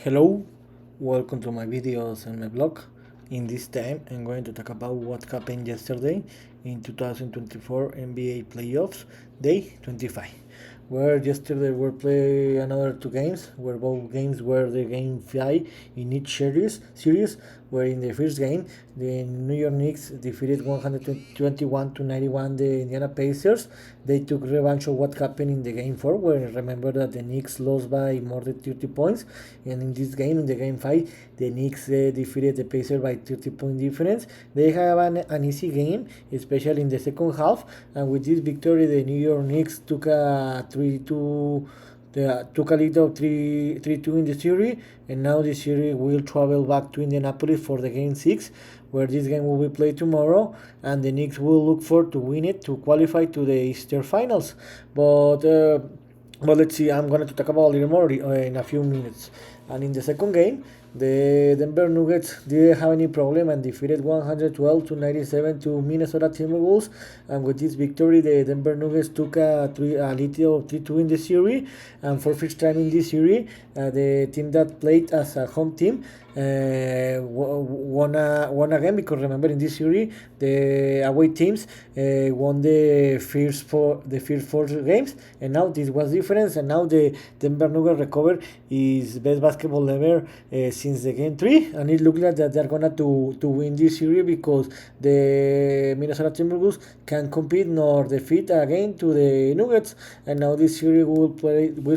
Hello, welcome to my videos and my blog. In this time, I'm going to talk about what happened yesterday in 2024 NBA playoffs, day 25. Where yesterday we played another two games, where both games were the game 5 in each series. Where in the first game, the New York Knicks defeated 121 to 91 the Indiana Pacers. They took revenge of what happened in the game 4, where remember that the Knicks lost by more than 30 points. And in this game, in the game 5, the Knicks defeated the Pacers by 30-point difference. They have an easy game, especially in the second half. And with this victory, the New York Knicks took a 3-2. They took a lead of 3-2 in the series, and now the series will travel back to Indianapolis for the game 6, where this game will be played tomorrow, and the Knicks will look for to win it to qualify to the Eastern Finals. But let's see, I'm going to talk about a little more in a few minutes. And in the second game, the Denver Nuggets didn't have any problem and defeated 112 to 97 to Minnesota Timberwolves. And with this victory, the Denver Nuggets took a lead of 3-2 in the series. And for first time in this series, the team that played as a home team won again, because remember in this series the away teams won the first four games, and now this was different, and now the Denver Nuggets recovered his best basketball ever since the game 3, and it looks like that they're gonna to win this series, because the Minnesota Timberwolves can compete nor defeat again to the Nuggets, and now this series will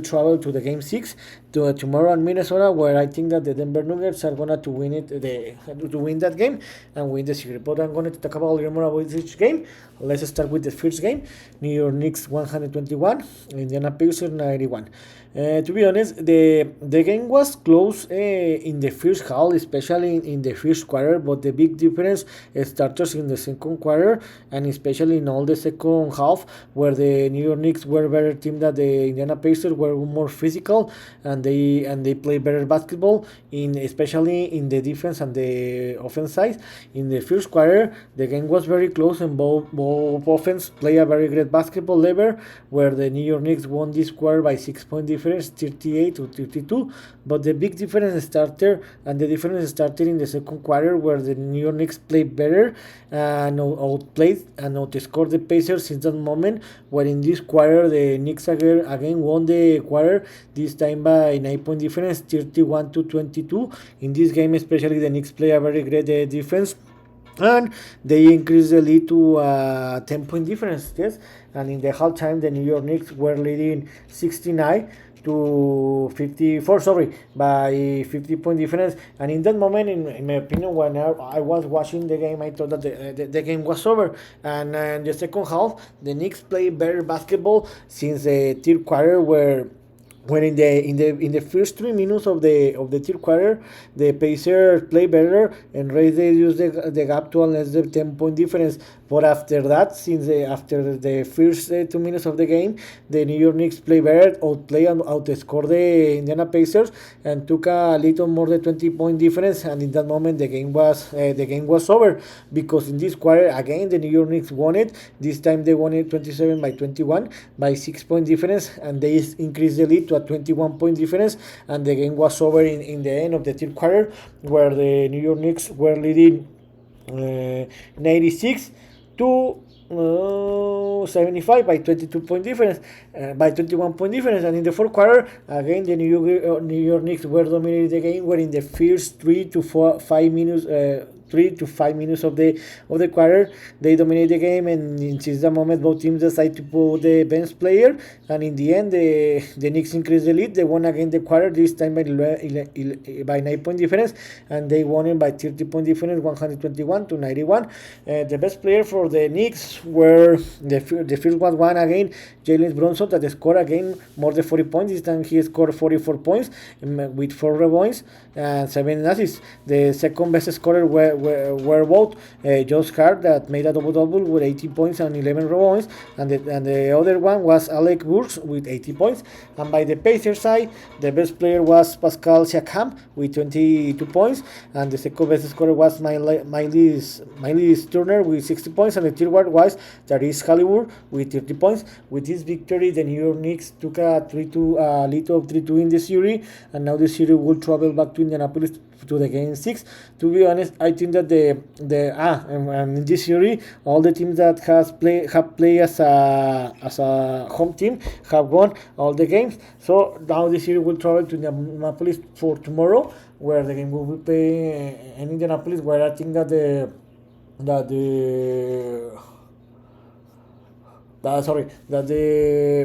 travel to the game 6 tomorrow in Minnesota, where I think that the Denver Nuggets are gonna to win to win that game and win the series. But I'm going to talk about a little more about each game. Let's start with the first game. New York Knicks 121, Indiana Pacers 91. To be honest, the game was close in the first half, especially in the first quarter, but the big difference started in the second quarter, and especially in all the second half, where the New York Knicks were better team than the Indiana Pacers, were more physical, and they play better basketball, especially in the defense and the offense side. In the first quarter, the game was very close, and both offense play a very great basketball level, where the New York Knicks won this quarter by 6-point difference, 38 to 32. But the big difference started in the second quarter, where the New York Knicks played better and outplayed and outscored the Pacers since that moment. Where in this quarter, the Knicks again won the quarter, this time by 9-point difference, 31 to 22. In this game, especially, the Knicks play a very great defense, and they increased the lead to 10-point difference. Yes, and in the halftime, the New York Knicks were leading 69 to 54, by 50-point difference. And in that moment, in my opinion, when I was watching the game, I thought that the game was over. And in the second half, the Knicks played better basketball since the third quarter, where when in the first 3 minutes of the third quarter, the Pacers play better and reduce the gap to less than 10-point difference. But after that, after the first 2 minutes of the game, the New York Knicks play better, outplay and outscore the Indiana Pacers, and took a little more than 20-point difference. And in that moment, the game was over, because in this quarter again the New York Knicks won it. This time they won it 27 by 21 by 6-point difference, and they increased the lead to a 21-point difference. And the game was over in the end of the third quarter, where the New York Knicks were leading 96 to 75 by 22-point difference, by 21-point difference. And in the fourth quarter, again the New York Knicks were dominating the game, where in the first 3 to 5 minutes of the quarter, they dominate the game, and since that moment both teams decide to put the bench player, and in the end the Knicks increased the lead. They won again the quarter, this time by 9-point difference, and they won it by 30-point difference, 121 to 91. The best player for the Knicks were the first one again, Jalen Brunson, that scored again more than 40 points. This time he scored 44 points with 4 rebounds and 7 assists. The second best scorer were both Josh Hart, that made a double double with 18 points and 11 rebounds, and the other one was Alec Burks with 80 points. And by the Pacers side, the best player was Pascal Siakam with 22 points, and the second best scorer was Myles Turner with 60 points, and the third one was Tyrese Halliburton with 30 points. With this victory, the New York Knicks took a 3-2 lead of 3-2 in the series, and now the series will travel back to Indianapolis to the game 6. To be honest, I think that and in this series, all the teams that have played as a home team have won all the games. So now the series will travel to Indianapolis for tomorrow, where the game will be played in Indianapolis, where I think that the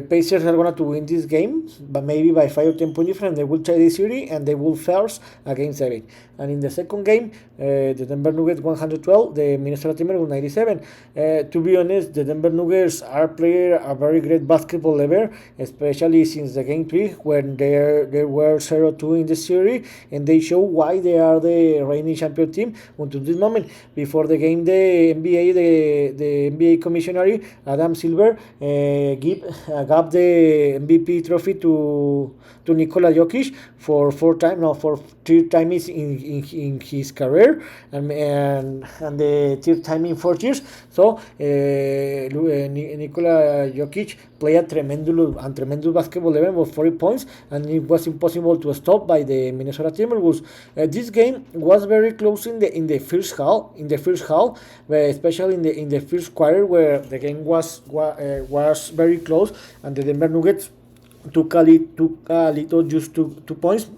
Pacers are going to win this game, but maybe by 5 or 10 point difference. They will tie the series and they will first against 7. And in the second game, the Denver Nuggets 112, the Minnesota Timberwolves 97. To be honest, the Denver Nuggets are playing a very great basketball level, especially since the game 3 when they were 0-2 in the series, and they show why they are the reigning champion team until this moment. Before the game, the NBA commissioner Adam Silver gave the MVP trophy to Nikola Jokic for 3 times in his career, and the 3rd time in 4 years. So Nikola Jokic played a tremendous basketball level with 40 points, and it was impossible to stop by the Minnesota Timberwolves. This game was very close in the first half. Especially in the first quarter, where the game was very close, and the Denver Nuggets took a little just 2 points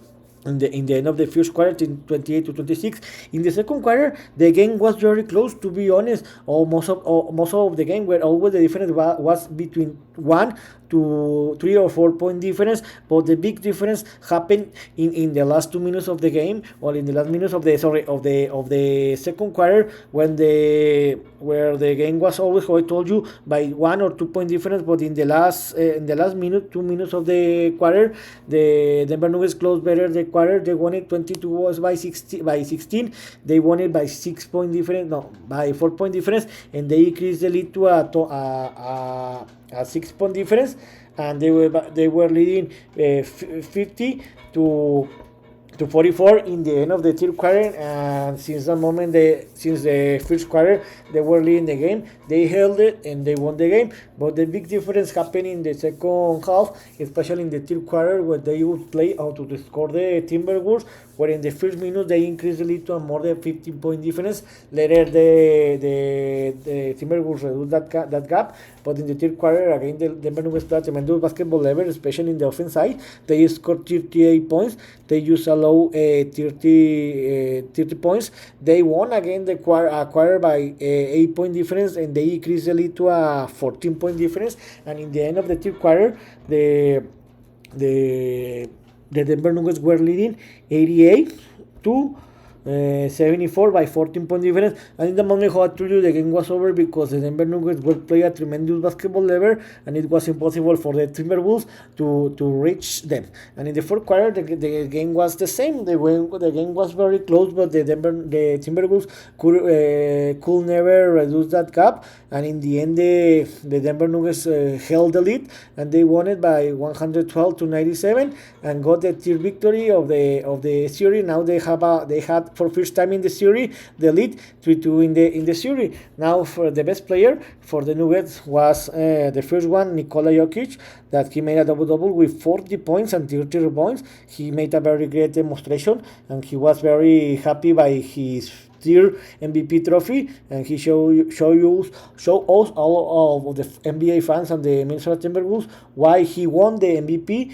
in the end of the first quarter, 28-26. In the second quarter, the game was very close. To be honest, most of the game, where always the difference was between 1 to 3 or 4 point difference, but the big difference happened in the last 2 minutes of the game, or in the last minutes of the second quarter, where the game was always, how I told you, by 1 or 2 point difference. But in the last 2 minutes of the quarter, the Denver Nuggets closed better the quarter. They won it 22 by 16. They won it by 6 point difference, by 4 point difference, and they increased the lead to a 6 point difference, and they were leading 50 to 44 in the end of the third quarter. And since that moment, since the first quarter, they were leading the game. They held it and they won the game. But the big difference happened in the second half, especially in the third quarter, where they would play out to score the Timberwolves, where in the first minute they increased the lead to a more than 15 point difference. Later, the Timberwolves reduced that gap. But in the third quarter, again, the Denver Nuggets played tremendous basketball level, especially in the offense side. They scored 38 points. They used a low 30 points. They won again the quarter by 8 point difference, and they increased the lead to a 14 point difference. And in the end of the third quarter, the Denver Nuggets were leading 88 to 74 by 14 point difference. And in the moment, how I told you, the game was over because the Denver Nuggets were playing a tremendous basketball level, and it was impossible for the Timberwolves to reach them. And in the fourth quarter, the game was the same. The game was very close, but the Timberwolves could never reduce that gap. And in the end, the Denver Nuggets held the lead, and they won it by 112-97 and got the third victory of the series. Now they had for first time in the series the lead 3-2 in the series. Now, for the best player for the Nuggets was the first one, Nikola Jokic, that he made a double-double with 40 points and 30 rebounds. He made a very great demonstration, and he was very happy by his third MVP trophy, and he show us all of the NBA fans and the Minnesota Timberwolves why he won the MVP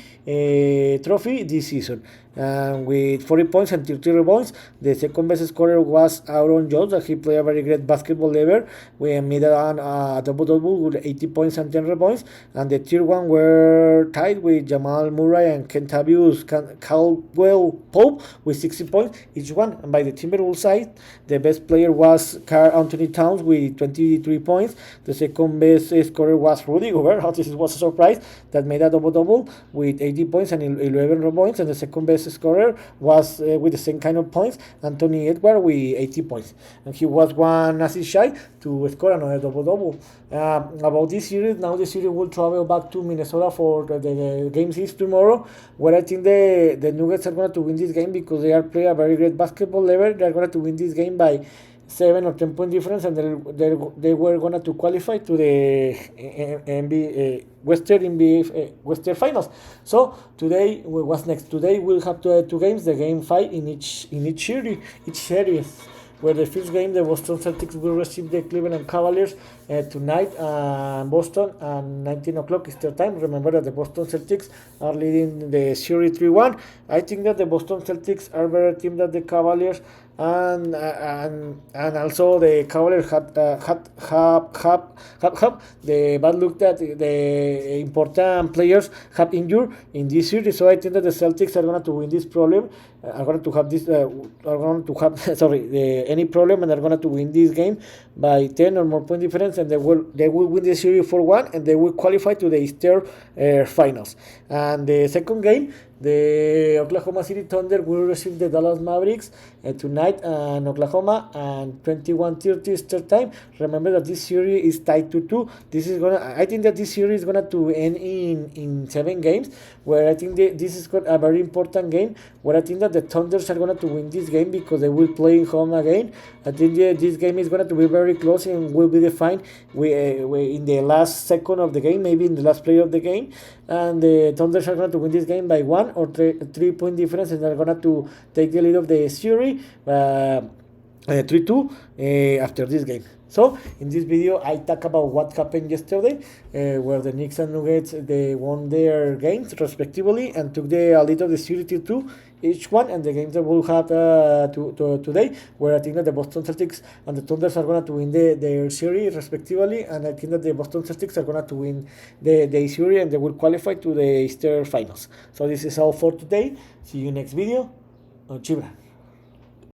trophy this season. With 40 points and 30 rebounds, the second best scorer was Aaron Jones, that he played a very great basketball level. We made a double-double with 80 points and 10 rebounds, and the third one were tied with Jamal Murray and Kentavious Caldwell Pope with 60 points each one. And by the Timberwolves side, the best player was Karl Anthony Towns with 23 points. The second best scorer was Rudy Gobert. This was a surprise, that made a double-double with 80 points and 11 rebounds, and the second best highest scorer was with the same kind of points, Anthony Edwards with 80 points, and he was one assist shy to score another double-double. About this series, now the series will travel back to Minnesota for the game 6 tomorrow, where I think the Nuggets are going to win this game because they are playing a very great basketball level. They are going to win this game by 7 or 10 point difference, and they were going to qualify to the NBA, Western Finals. So today, what's next? Today we'll have two games, the game 5 in each series. Where the first game, the Boston Celtics will receive the Cleveland Cavaliers tonight in Boston at 19 o'clock Eastern time. Remember that the Boston Celtics are leading the series 3-1. I think that the Boston Celtics are a better team than the Cavaliers, and also the Cavaliers have the bad luck that the important players have injured in this series. So I think that the Celtics are going to win this problem. Any problem, and they're going to win this game by 10 or more point difference, and they will win the series 4-1, and they will qualify to the Eastern Finals. And the second game, the Oklahoma City Thunder will receive the Dallas Mavericks tonight in Oklahoma and 21:30 Eastern time. Remember that this series is tied to 2. I think that this series is gonna to end in 7 games. Where I think this is a very important game. Where I think that the Thunders are gonna to win this game because they will play home again. I think this game is gonna to be very close and will be defined in the last second of the game, maybe in the last play of the game. And the Thunders are going to win this game by 1 or 3 point difference, and they're going to take the lead of the series 3-2 after this game. So in this video, I talk about what happened yesterday, where the Knicks and Nuggets they won their games respectively and took the lead of the series 2 each one, and the games that we'll have today, where I think that the Boston Celtics and the Thunders are going to win their series respectively, and I think that the Boston Celtics are going to win the series and they will qualify to the Eastern Finals. So this is all for today. See you next video. Chibra.